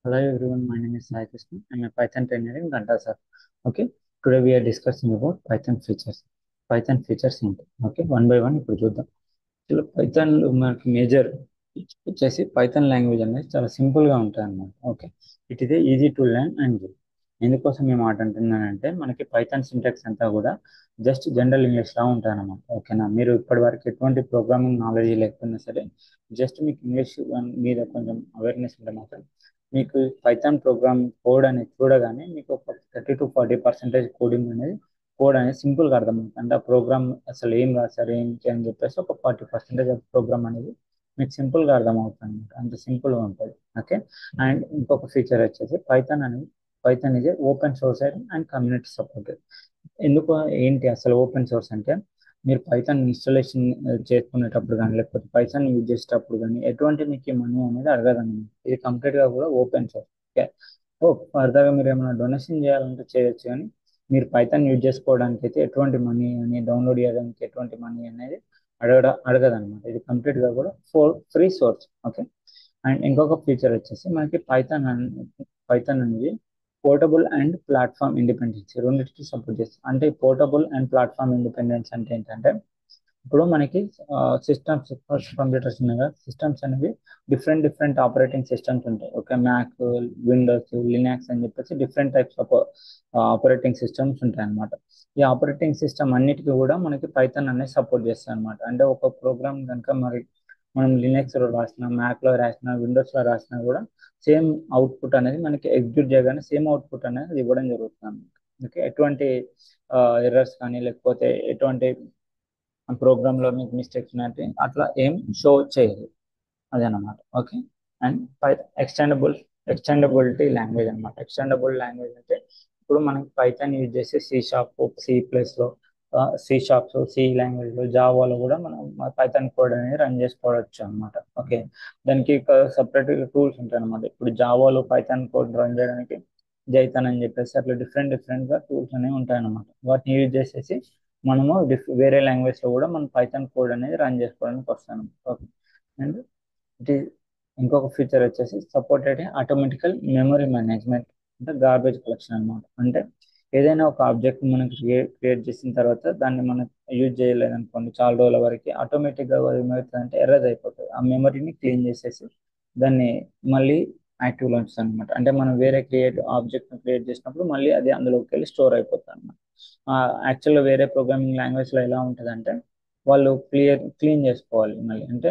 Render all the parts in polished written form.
Hello everyone, my name is Sai Krishna. I'm a Python trainer in Gandasar. Okay, today we are discussing about Python features. Python features ఏంటి? Okay, one by one ఇప్పుడు చూద్దాం. అసలు Python మనకి major వచ్చేసి Python language అనేది చాలా సింపుల్గా ఉంటుంది అన్నమాట. Okay, it is easy to learn and ఎందుకోసం మేము మాట అంటున్నానంటే మనకి పైథాన్ సింటాక్స్ అంతా కూడా జస్ట్ జనరల్ ఇంగ్లీష్లా ఉంటుంది అన్నమాట. ఓకేనా, మీరు ఇప్పటి వరకు ఎటువంటి ప్రోగ్రామింగ్ నాలెడ్జ్ లేకపోయినా సరే జస్ట్ మీకు ఇంగ్లీష్ మీద కొంచెం అవేర్నెస్ ఉంటే మాత్రం మీకు పైథాన్ ప్రోగ్రామ్ కోడ్ అనేది చూడగానే మీకు ఒక 30 to 40% కోడింగ్ అనేది కోడ్ అనేది సింపుల్గా అర్థమవుతుంది. అంటే ఆ ప్రోగ్రామ్ అసలు ఏం రాశారు ఏంటి అని చెప్పేసి ఒక 40% ఆఫ్ ప్రోగ్రామ్ అనేది మీకు సింపుల్గా అర్థమవుతుంది అనమాట. అంత సింపుల్గా ఉంటుంది. ఓకే, అండ్ ఇంకొక ఫీచర్ వచ్చేసి పైథాన్ ఇది open source and community supported. ఎందుకు ఏంటి అసలు ఓపెన్ సోర్స్ అంటే మీరు పైథాన్ ఇన్స్టాలేషన్ చేసుకునేటప్పుడు కానీ లేకపోతే పైథాన్ యూజ్ చేసేటప్పుడు కానీ ఎటువంటి మీకు మనీ అనేది అడగదండి. ఇది కంప్లీట్గా కూడా ఓపెన్ సోర్స్. ఓకే, సో ఫర్దర్గా మీరు ఏమైనా డొనేషన్ చేయాలంటే చేయొచ్చు, కానీ మీరు పైథాన్ యూజ్ చేసుకోవడానికి అయితే ఎటువంటి మనీ అని డౌన్లోడ్ చేయడానికి ఎటువంటి మనీ అనేది అడగదన్నమాట. ఇది కంప్లీట్గా కూడా ఫ్రీ సోర్స్. ఓకే, అండ్ ఇంకొక ఫీచర్ వచ్చేసి మనకి పైథాన్ అనేది పోర్టబుల్ అండ్ ప్లాట్ఫామ్ ఇండిపెండెన్స్ రెండింటికి సపోర్ట్ చేస్తుంది. అంటే పోర్టబుల్ అండ్ ప్లాట్ఫామ్ ఇండిపెండెన్స్ అంటే ఏంటంటే ఇప్పుడు మనకి సిస్టమ్స్ కంప్యూటర్స్ ఉన్నాయి కదా, సిస్టమ్స్ అనేవి డిఫరెంట్ డిఫరెంట్ ఆపరేటింగ్ సిస్టమ్స్ ఉంటాయి. ఓకే, మ్యాక్, విండోస్, లినాక్స్ అని చెప్పేసి different types of operating systems ఉంటాయి అన్నమాట. ఈ ఆపరేటింగ్ సిస్టమ్ అన్నిటికీ కూడా మనకి పైథాన్ అనేది సపోర్ట్ చేస్తుంది అనమాట. అంటే ఒక ప్రోగ్రామ్ కనుక మనం లినక్స్లో రాసిన, మ్యాక్లో రాసిన, విండోస్లో రాసినా కూడా సేమ్ అవుట్పుట్ అనేది మనకి ఎగ్జిక్యూట్ చేయగానే సేమ్ అవుట్పుట్ అనేది ఇవ్వడం జరుగుతుంది అన్నమాట. ఓకే, ఎటువంటి ఎర్రర్స్ కానీ లేకపోతే ఎటువంటి ప్రోగ్రామ్లో మీకు మిస్టేక్స్ ఉన్నట్టు అట్లా ఏం షో చేయదు అదనమాట. ఓకే, అండ్ ఎక్స్టెండబిలిటీ లాంగ్వేజ్ అనమాట. ఎక్స్టెండబుల్ లాంగ్వేజ్ అంటే ఇప్పుడు మనం పైథాన్ యూజ్ చేసే C#, సి లాంగ్వేజ్లో, జావాలో కూడా మనం పైథాన్ కోడ్ అనేది రన్ చేసుకోవచ్చు అనమాట. ఓకే, దానికి సపరేట్ టూల్స్ ఉంటాయి అనమాట. ఇప్పుడు జావాలో పైథాన్ కోడ్ రన్ చేయడానికి జైతాన్ అని చెప్పేసి అట్లా డిఫరెంట్ డిఫరెంట్గా టూల్స్ అనేవి ఉంటాయి అనమాట. వాటిని యూజ్ చేసేసి మనము వేరే లాంగ్వేజ్లో కూడా మనం పైథాన్ కోడ్ అనేది రన్ చేసుకోవడానికి వస్తాను. ఓకే, అండ్ ఇది ఇంకొక ఫీచర్ వచ్చేసి సపోర్టెడ్ ఆటోమేటికల్ మెమరీ మేనేజ్మెంట్, అంటే గార్బేజ్ కలెక్షన్ అనమాట. అంటే ఏదైనా ఒక ఆబ్జెక్ట్ మనం క్రియేట్ చేసిన తర్వాత దాన్ని మనం యూజ్ చేయలేదనుకోండి చాలా రోజుల వరకు ఆటోమేటిక్గా ఏమవుతుందంటే ఎర్రర్ అయిపోతుంది. ఆ మెమరీని క్లీన్ చేసేసి దాన్ని మళ్ళీ యాక్టివ్లో ఉంచుతుంది అనమాట. అంటే మనం వేరే ఆబ్జెక్ట్ని క్రియేట్ చేసినప్పుడు మళ్ళీ అది అందులోకి వెళ్ళి స్టోర్ అయిపోతుంది అనమాట. యాక్చువల్గా వేరే ప్రోగ్రామింగ్ లాంగ్వేజ్లో ఎలా ఉంటుందంటే వాళ్ళు క్లీన్ చేసుకోవాలి మళ్ళీ. అంటే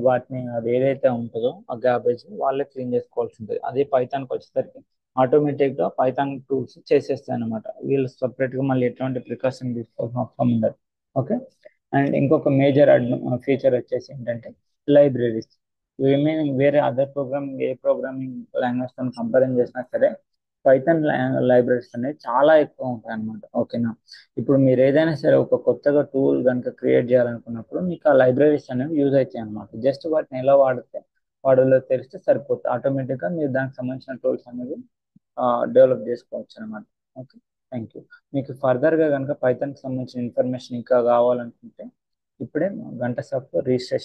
వాటిని అది ఏదైతే ఉంటుందో ఆ గ్యాబేజ్ వాళ్ళే క్లీన్ చేసుకోవాల్సి ఉంటుంది. అదే పైథాన్కి వచ్చేసరికి ఆటోమేటిక్గా పైథాన్ టూల్స్ చేసేస్తాయి అనమాట. వీళ్ళు సపరేట్గా మళ్ళీ ఎటువంటి ప్రికాషన్ తీసుకోవాల్సిన అవసరం ఉండదు. ఓకే, అండ్ ఇంకొక మేజర్ ఫీచర్ వచ్చేసి ఏంటంటే లైబ్రరీస్. రిమైనింగ్ వేరే అదర్ ప్రోగ్రామింగ్ లాంగ్వేజ్తో కంపేర్ చేసినా సరే పైథాన్ లైబ్రరీస్ అనేవి చాలా ఎక్కువ ఉంటాయి అనమాట. ఓకేనా, ఇప్పుడు మీరు ఏదైనా సరే ఒక కొత్తగా టూల్ కనుక క్రియేట్ చేయాలనుకున్నప్పుడు మీకు ఆ లైబ్రరీస్ అనేవి యూజ్ అవుతాయి అనమాట. జస్ట్ వాటిని ఎలా వాడాలో తెలిస్తే సరిపోతుంది. ఆటోమేటిక్గా మీరు దానికి సంబంధించిన టూల్స్ అనేవి డెవలప్ చేసుకోవచ్చు అనమాట. Okay, thank you. మీకు ఫర్దర్గా కనుక పైథాన్కి సంబంధించిన ఇన్ఫర్మేషన్ ఇంకా కావాలనుకుంటే ఇప్పుడే గంట సాఫ్ట్ రిజిస్ట్రేషన్